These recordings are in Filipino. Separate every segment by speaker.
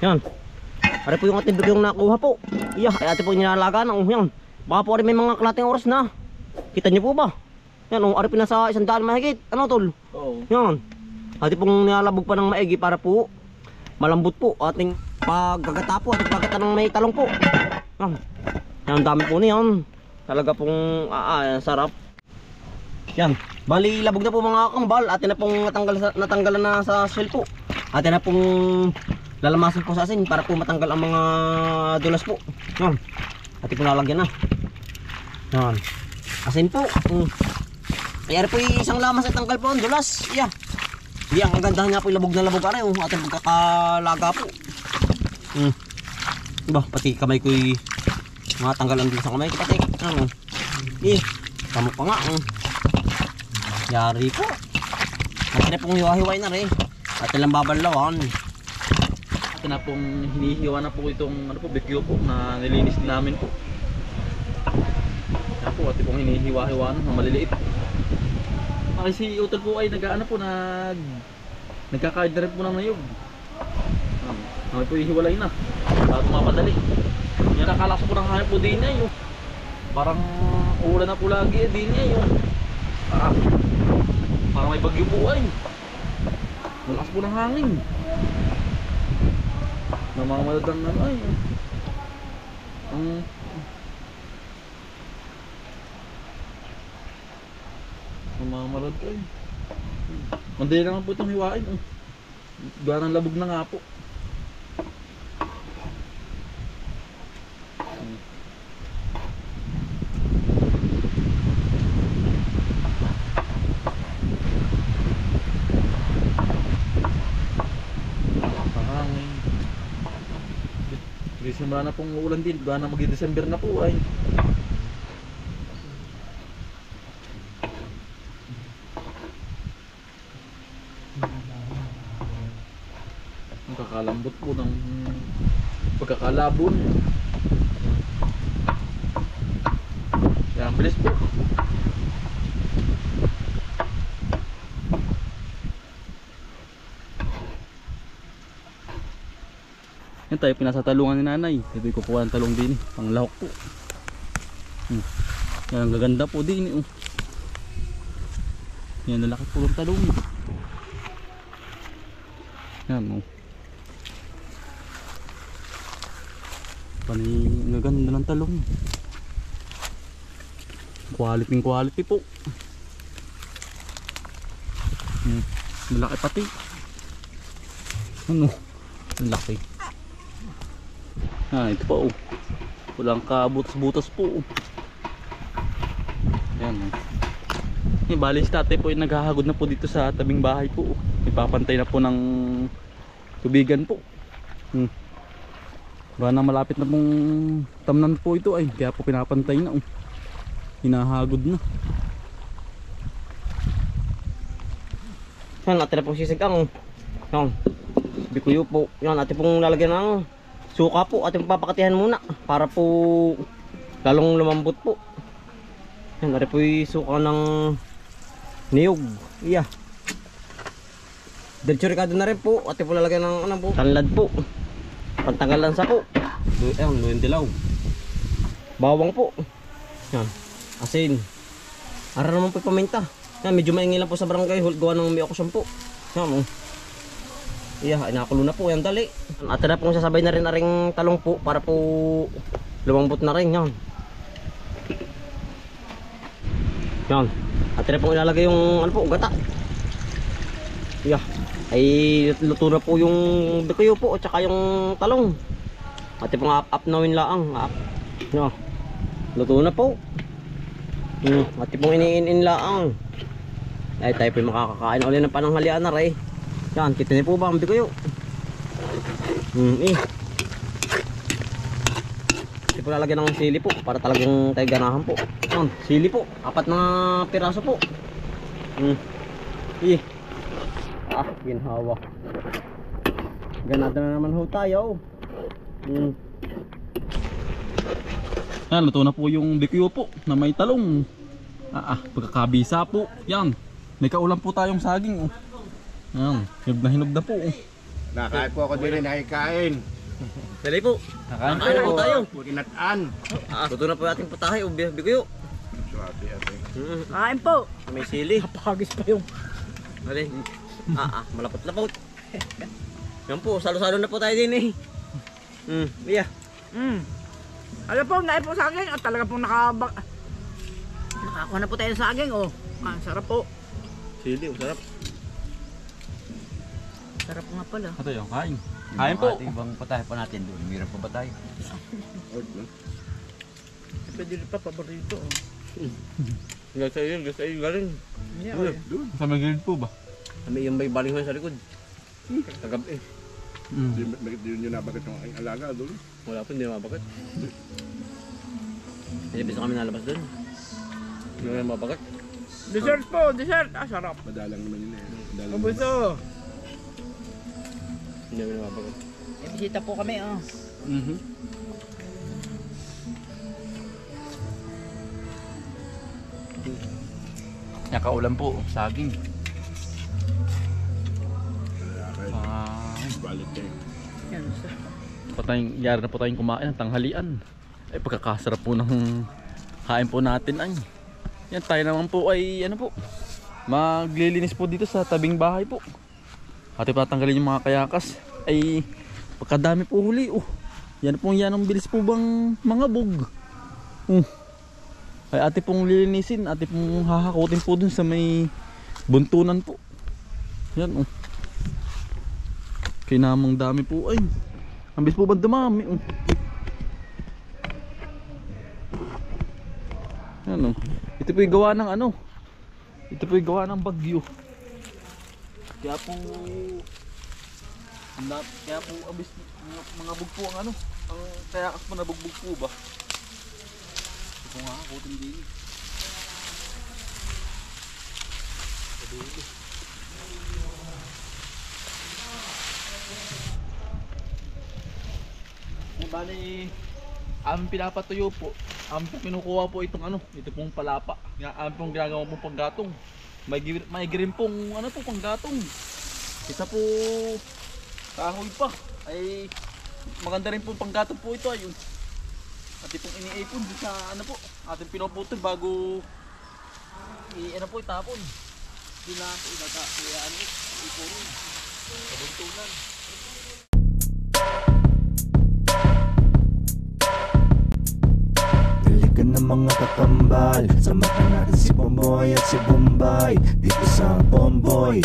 Speaker 1: Yan. Ari po yung ating bigyong nakuha po. Iya, ay ate po inilalaga na. Yan. Baka po ari may mga kalating oras na. Kita niyo po ba? Yan, ari po nasa 100 mahigit. Ano tol?
Speaker 2: Oo.
Speaker 1: Yan. Ate pong nilalabog pa ng maigi para po malambot po ating paggagata po. Ating paggagata ng may talong po. Yan. Yan, ang dami po niyan. Talaga pong sarap. Yan. Bali, labog na po mga kambal. Atin na pong natanggalan na sa shell po. Atin na pong lalamasin po sa asin para po matanggal ang mga dulas po. Yan. Atin po lalagyan na. Yan. Asin po. Kaya po isang lamas ay tanggal po ang dulas. Yeah. Yan, ang ganda niya po yung labog na labog aray. Atin pagkakalaga po. Diba, pati kamay ko'y matanggalan din sa kamay ko pati. Ano? Tamo pa nga. Yari po. Atin na pong hiwa-hiway na rin. Atin lang babalawan.
Speaker 2: Atin na pong hinihiwa na po itong ano po, bikyo po na nilinis namin po. Yan po, atin pong hinihiwa-hiwa na maliliit. Kasi si Utol po ay nag-ano po, nagkakaid na rin po ng nayog. Ay po ihiwalay na para mapadali. Yan nakalakas po ng hangin po din niya. Parang ulan na po lagi din niya yung parang may bagyo po ay. Malakas po ng hangin. Namamalad ang ano ay. Namamalad ay. Mandali naman po itong hiwain. Gawa ng labog na nga po. Simula na pong ulan din, gawa na mag-December na po ay. Ang kakalambot po ng pagkakalabon. Yan, bilis po. Yan tayo pinasatalungan ni nanay. Pwede ko kuha ang talong din. Pang lahok po. Yan ang gaganda po din. Yan lalaki po ng talong. Yan Pani gaganda ng talong. Quality po. Malaki pati. Ano? Malaki. Ito po. Walang kabutas-butas po. Ayan. Bali si tatay po yung naghahagod na po dito sa tabing bahay po. Ipapantay na po ng tubigan po. Baka na malapit na pong tamnan po ito ay. Kaya po pinapantay na. Hinahagod na.
Speaker 1: Yan, natin na pong sisigang. Yan. Bikuyo po. Yan, natin pong lalagyan ng suka po. Ating papakatihan muna para po lalong lumambot po. Yan, natin po yung suka ng niyog. Iya. Dirchurikado na rin po. Ating po lalagyan ng ano po, tanlad po. Pantanggal lansa po. Ayan, luwin dilaw. Bawang po. Yan. Asin. Ara naman po yung paminta. Yan, medyo maingay lang po sa barangay hall. Gawa ng may okusyon po. Yan. Iya, inakulo na po yan dali. At na pong sasabay na rin na ring talong po para po lumambot na rin yan. Yan. At na pong ilalagay yung ano po, gata. Iya. Ay luto na po yung bikuyo po at saka yung talong. At pong up nawin laang. Yan. Luto na po. At pong iniin laang. Ay tayo po makakakain ulit ng pananghalian na rin. Yan, kita niyo po ba ang bikuyo? Ito po lalagyan ng sili po para talagang tayo ganahan po. Yan, sili po, 4 na piraso po. Ginhawa. Ganada na naman ho tayo.
Speaker 2: Yan, luto na po yung bikuyo po na may talong. Pagkakabisa po. Yan, may kaulam po tayong saging. Hinog na po.
Speaker 3: Nakain po ako din, nakikain.
Speaker 1: Dali po.
Speaker 2: Nakain
Speaker 1: Kakain na po tayo.
Speaker 3: Paginataan.
Speaker 1: Luto na po yung ating patahe. Biguyo.
Speaker 3: Swerte ate.
Speaker 4: Kain po.
Speaker 1: May sili.
Speaker 4: Napakagis pa yung.
Speaker 1: Dali. Malapot-lapot. Yan po, salo-salo na po tayo din eh. Iya.
Speaker 4: Alam po, nain po saging. O talaga po nakakuha na po tayo ng saging. Oh. Ang sarap po.
Speaker 1: Sili, sarap.
Speaker 4: Sarap nga pala.
Speaker 2: Ito yung kain. Kain po.
Speaker 5: Ating bang patahe pa natin doon. Meron pa ba tayo?
Speaker 4: Pwede rin pa paborito. Oh.
Speaker 1: Gusto sa'yo, galing.
Speaker 4: Yeah, okay.
Speaker 2: Sa may grilid po ba?
Speaker 1: Kami yung may baling sa likod. Kagabi.
Speaker 3: Di nyo nabagat yung aking alaga doon.
Speaker 1: Wala po, hindi mabagat. Hindi bisa kami nalabas doon. Hindi kami mabagat.
Speaker 4: Dessert po, dessert. Sarap.
Speaker 3: Madalang naman yun eh. Madalang naman.
Speaker 4: Mabuso.
Speaker 1: Hindi kami mabagat.
Speaker 4: May bisita po kami. Oh.
Speaker 2: Nakaulam po, saging.
Speaker 3: Balik kayo.
Speaker 4: Yan, sir.
Speaker 2: Yari na po tayong kumain ng tanghalian. Ay pagkakasarap po ng kain po natin ay. Yan tayo naman po ay ano po. Maglilinis po dito sa tabing bahay po. Ate patanggalin yung mga kayakas. Ay pagkadami po huli. Yan po yan ang bilis po bang mga bug. Ay ate pong lilinisin. Ate pong hahakutin po dun sa may buntunan po. Yan Kinamang dami po ay. Ang bilis po ba dumami Ano? Ito po yung gawa ng ano? Ito po yung gawa ng bagyo. Kaya po abis mga bug po ang ano? Ang kayakas po nabugbog po ba? Ito nga ako din. Bali, aming pinapatuyo po. Aming po kinukuha po itong ano, ito pong palapa. Aming pong ginagawa pong panggatong. May green pong ano po panggatong. Isa po kahoy pa. Ay maganda rin po panggatong po ito ayun. At pong iniipon sa ano po, ating pinuputol bago ano po itapon. Hindi na po kaya ano, ipunin. Kabuntunan.
Speaker 6: Ng mga kakambal, samahan natin si Bomboy at si Bombay dito sa Bomboy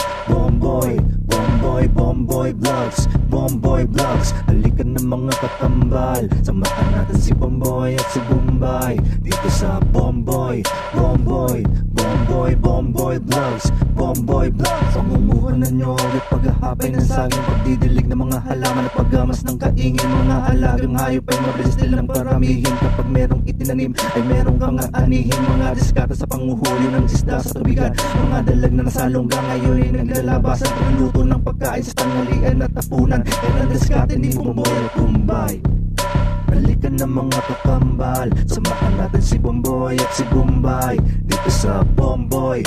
Speaker 6: Vlogs. Bomboy Vlogs, halikan ng mga kakambal, samahan natin si Bomboy at si Bombay dito sa Bomboy Vlogs. Pangumuhanan nyo at paghahapay ng saging, pagdidilig ng mga halaman at paggamas ng kaingin. Mga alagang hayop ay mabilis nilang paramihin. Kapag merong itinanim ay meron kang aanihin. Mga diskata sa panguhuli ng isda sa tubigan. Mga dalag na nasalungga ngayon ay naglalabasan. Pagluluto ng pagkain sa tanghalian at tapunan. Yan ang diskata ni Bomboy at Bombay. Halikan ng mga kakambal, samahan natin si Bomboy at si Bombay dito sa Bomboy